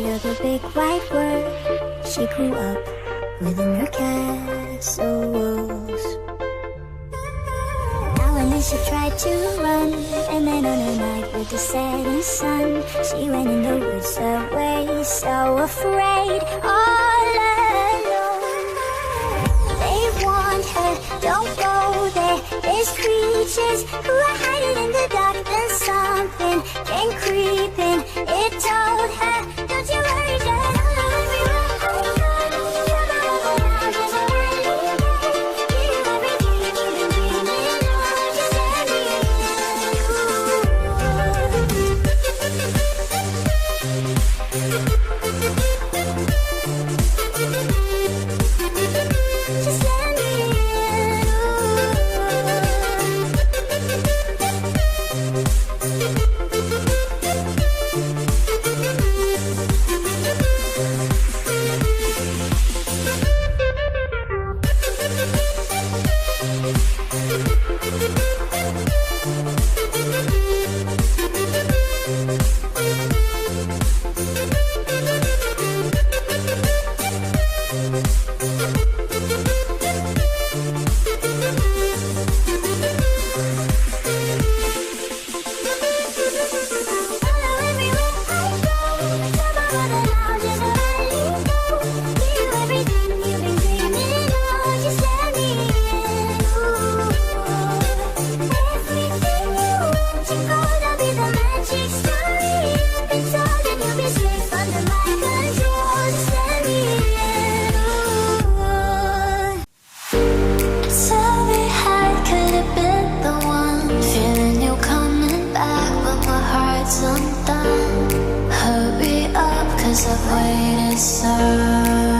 you're the big white word. She grew up within her castle walls. Now and then she tried to run, and then on a night with the setting sun, she went in the woods away, so afraid, all alone. They warned her, don't go there, there's creatures who are hiding in the dark. Then something came creeping, it told her, don't you worry, just follow me. Undone. Hurry up, 'cause I've waited so